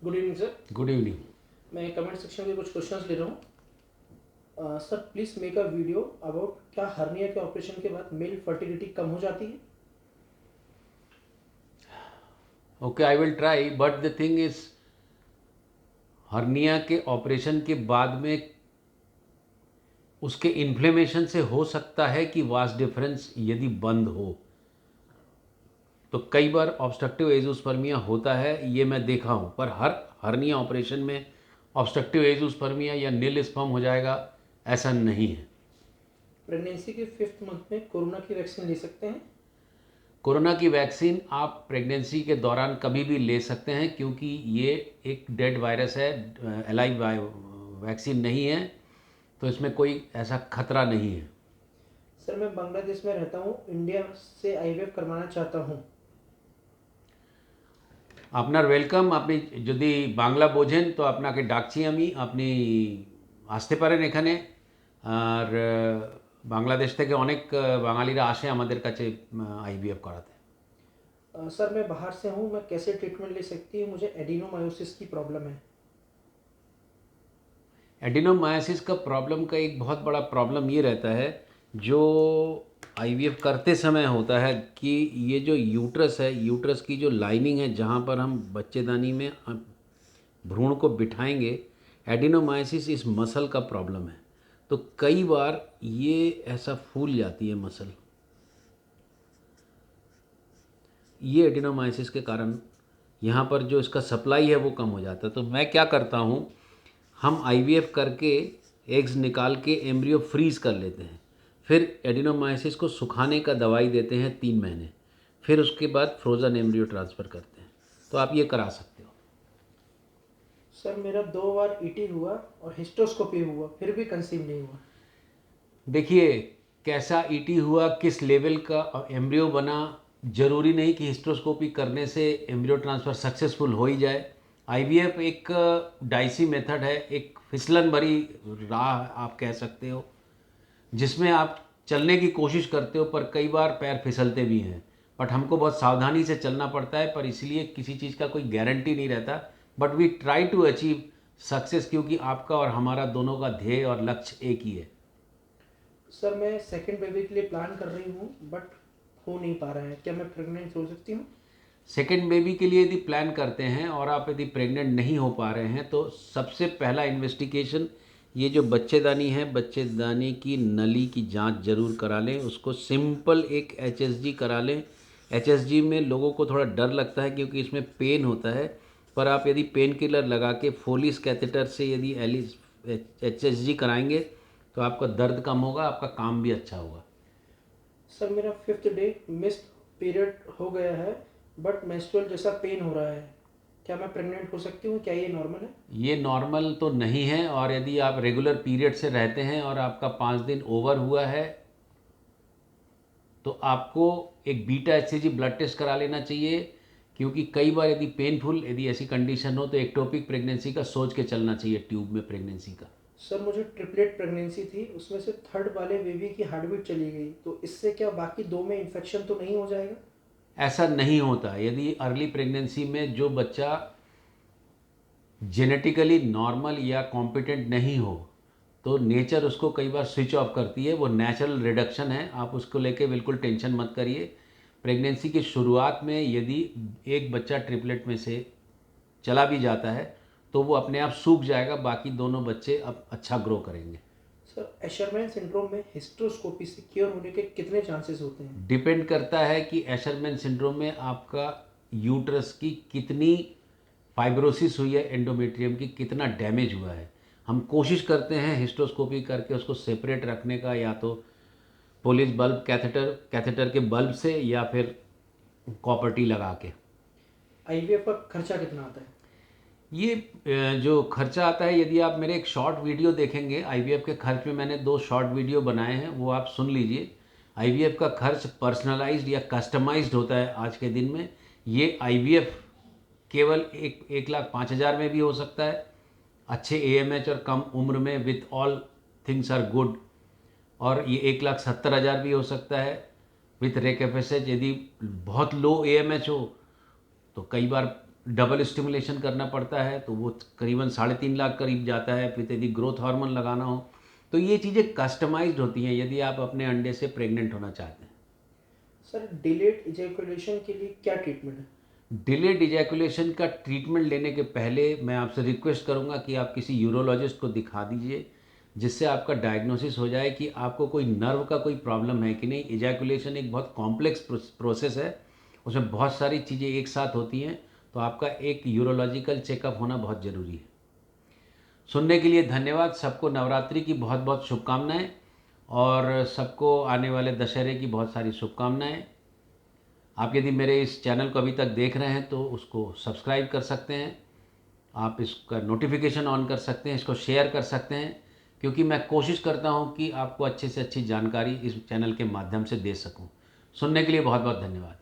Good evening sir. Good evening. मैं comment section के कुछ क्वेश्चंस ले रहा हूँ। Sir please make a video about क्या हर्निया के ऑपरेशन के बाद मेल फर्टिलिटी कम हो जाती है। Okay, I will try, but the thing is hernia के ऑपरेशन के बाद में उसके इन्फ्लेमेशन से हो सकता है कि वास डिफरेंस यदि बंद हो तो कई बार ऑब्स्ट्रक्टिव एजोस्पर्मिया होता है, ये मैं देखा हूँ। पर हर हर्निया ऑपरेशन में ऑब्स्ट्रक्टिव एजोस्पर्मिया या नील स्पर्म हो जाएगा ऐसा नहीं है। प्रेगनेंसी के 5th मंथ में कोरोना की वैक्सीन ले सकते हैं। कोरोना की वैक्सीन आप प्रेगनेंसी के दौरान कभी भी ले सकते हैं, क्योंकि ये एक डेड वायरस है, एलाइव वैक्सीन नहीं है, तो इसमें कोई ऐसा खतरा नहीं है। सर मैं बांग्लादेश में रहता हूँ, इंडिया से आईवीएफ करवाना चाहता हूँ। আপনার ওয়েলকাম। আপনি যদি বাংলা বোঝেন তো আপনাকে ডাকছি আমি। আপনি আসতে পারেন এখানে। আর বাংলাদেশ থেকে অনেক বাঙালিরা আসে আমাদের কাছে আইভিএফ করাতে। सर मैं बाहर से हूँ, मैं कैसे ट्रीटमेंट ले सकती हूँ, मुझे एडिनोमायोसिस की प्रॉब्लम है। एडिनोमायोसिस का प्रॉब्लम का एक बहुत बड़ा प्रॉब्लम ये रहता है जो आईवीएफ करते समय होता है कि ये जो यूट्रस है, यूट्रस की जो लाइनिंग है जहाँ पर हम बच्चेदानी में भ्रूण को बिठाएंगे, एडिनोमायोसिस इस मसल का प्रॉब्लम है। तो कई बार ये ऐसा फूल जाती है मसल, ये एडिनोमायोसिस के कारण यहाँ पर जो इसका सप्लाई है वो कम हो जाता है। तो मैं क्या करता हूँ, हम आईवीएफ करके एग्स निकाल के एम्ब्रियो फ्रीज़ कर लेते हैं, फिर एडिनोमायोसिस को सुखाने का दवाई देते हैं 3 महीने, फिर उसके बाद फ्रोज़न एम्ब्रियो ट्रांसफ़र करते हैं। तो आप ये करा सकते हो। सर मेरा 2 बार ईटी हुआ और हिस्टोस्कोपी हुआ, फिर भी कंसीव नहीं हुआ। देखिए, कैसा ईटी हुआ, किस लेवल का एम्ब्रियो बना, ज़रूरी नहीं कि हिस्ट्रोस्कोपी करने से एम्ब्रियो ट्रांसफ़र सक्सेसफुल हो ही जाए। आईवीएफ एक डाइसी मेथड है, एक फिसलन भरी राह आप कह सकते हो, जिसमें आप चलने की कोशिश करते हो पर कई बार पैर फिसलते भी हैं। बट हमको बहुत सावधानी से चलना पड़ता है, पर इसलिए किसी चीज़ का कोई गारंटी नहीं रहता। But we try to achieve success, क्योंकि आपका और हमारा दोनों का ध्येय और लक्ष्य एक ही है। सर मैं सेकंड बेबी के लिए प्लान कर रही हूँ बट हो नहीं पा रहा है, क्या मैं प्रेग्नेंट हो सकती हूँ? सेकेंड बेबी के लिए यदि प्लान करते हैं और आप यदि प्रेग्नेंट नहीं हो पा रहे हैं तो सबसे पहला इन्वेस्टिगेशन, ये जो बच्चेदानी है, बच्चेदानी की नली की जांच जरूर करा लें। उसको सिंपल एक एचएसजी करा लें। एचएसजी में लोगों को थोड़ा डर लगता है क्योंकि इसमें पेन होता है, पर आप यदि पेन किलर लगा के फोलिस कैथेटर से यदि एलिस एचएसजी कराएंगे तो आपका दर्द कम होगा, आपका काम भी अच्छा होगा। सर मेरा 5th डे मिस्ड पीरियड हो गया है बट मेंस्ट्रुअल जैसा पेन हो रहा है, क्या मैं प्रेग्नेंट हो सकती हूँ, क्या ये नॉर्मल है? ये नॉर्मल तो नहीं है, और यदि आप रेगुलर पीरियड से रहते हैं और आपका 5 दिन ओवर हुआ है तो आपको एक बीटा एचसीजी ब्लड टेस्ट करा लेना चाहिए, क्योंकि कई बार यदि पेनफुल यदि ऐसी कंडीशन हो तो एक्टोपिक प्रेगनेंसी का सोच के चलना चाहिए, ट्यूब में प्रेगनेंसी का। सर मुझे ट्रिपलेट प्रेगनेंसी थी, उसमें से थर्ड वाले बेबी की हार्ट बीट चली गई, तो इससे क्या बाकी 2 में इन्फेक्शन तो नहीं हो जाएगा? ऐसा नहीं होता। यदि अर्ली प्रेगनेंसी में जो बच्चा जेनेटिकली नॉर्मल या कॉम्पिटेंट नहीं हो तो नेचर उसको कई बार स्विच ऑफ करती है, वो नेचुरल रिडक्शन है, आप उसको लेके बिल्कुल टेंशन मत करिए। प्रेगनेंसी की शुरुआत में यदि एक बच्चा ट्रिपलेट में से चला भी जाता है तो वो अपने आप सूख जाएगा, बाकी दोनों बच्चे अब अच्छा ग्रो करेंगे। सर एशरमैन सिंड्रोम में हिस्ट्रोस्कोपी से क्योर होने के कितने चांसेस होते हैं? डिपेंड करता है कि एशरमैन सिंड्रोम में आपका यूट्रस की कितनी फाइब्रोसिस हुई है, एंडोमेट्रियम की कितना डैमेज हुआ है। हम कोशिश करते हैं हिस्टोस्कोपी करके उसको सेपरेट रखने का, या तो पोलिस बल्ब कैथेटर कैथेटर के बल्ब से या फिर कॉपर टी लगा के। आईवीएफ का खर्चा कितना आता है? ये जो खर्चा आता है, यदि आप मेरे एक शॉर्ट वीडियो देखेंगे आईवीएफ के खर्च में, मैंने 2 शॉर्ट वीडियो बनाए हैं, वो आप सुन लीजिए। आईवीएफ का खर्च पर्सनलाइज्ड या कस्टमाइज्ड होता है आज के दिन में। ये आईवीएफ केवल 1,05,000 में भी हो सकता है, अच्छे एएमएच और कम उम्र में with all things are good, और ये 1,70,000 भी हो सकता है with rec F S H. यदि बहुत लो एएमएच हो तो कई बार डबल स्टिमुलेशन करना पड़ता है, तो वो करीबन 3.5 लाख करीब जाता है। फिर यदि ग्रोथ हार्मोन लगाना हो तो ये चीज़ें कस्टमाइज्ड होती हैं यदि आप अपने अंडे से प्रेग्नेंट होना चाहते हैं। सर डिलेड इजैकुलेशन के लिए क्या ट्रीटमेंट है? डिलेड इजैकुलेशन का ट्रीटमेंट लेने के पहले मैं आपसे रिक्वेस्ट करूंगा कि आप किसी यूरोलॉजिस्ट को दिखा दीजिए, जिससे आपका डायग्नोसिस हो जाए कि आपको कोई नर्व का कोई प्रॉब्लम है कि नहीं। इजैकुलेशन एक बहुत कॉम्प्लेक्स प्रोसेस है, उसमें बहुत सारी चीज़ें एक साथ होती हैं, तो आपका एक यूरोलॉजिकल चेकअप होना बहुत ज़रूरी है। सुनने के लिए धन्यवाद। सबको नवरात्रि की बहुत बहुत शुभकामनाएं और सबको आने वाले दशहरे की बहुत सारी शुभकामनाएं। आप यदि मेरे इस चैनल को अभी तक देख रहे हैं तो उसको सब्सक्राइब कर सकते हैं, आप इसका नोटिफिकेशन ऑन कर सकते हैं, इसको शेयर कर सकते हैं, क्योंकि मैं कोशिश करता हूं कि आपको अच्छे से अच्छी जानकारी इस चैनल के माध्यम से दे सकूं। सुनने के लिए बहुत बहुत धन्यवाद।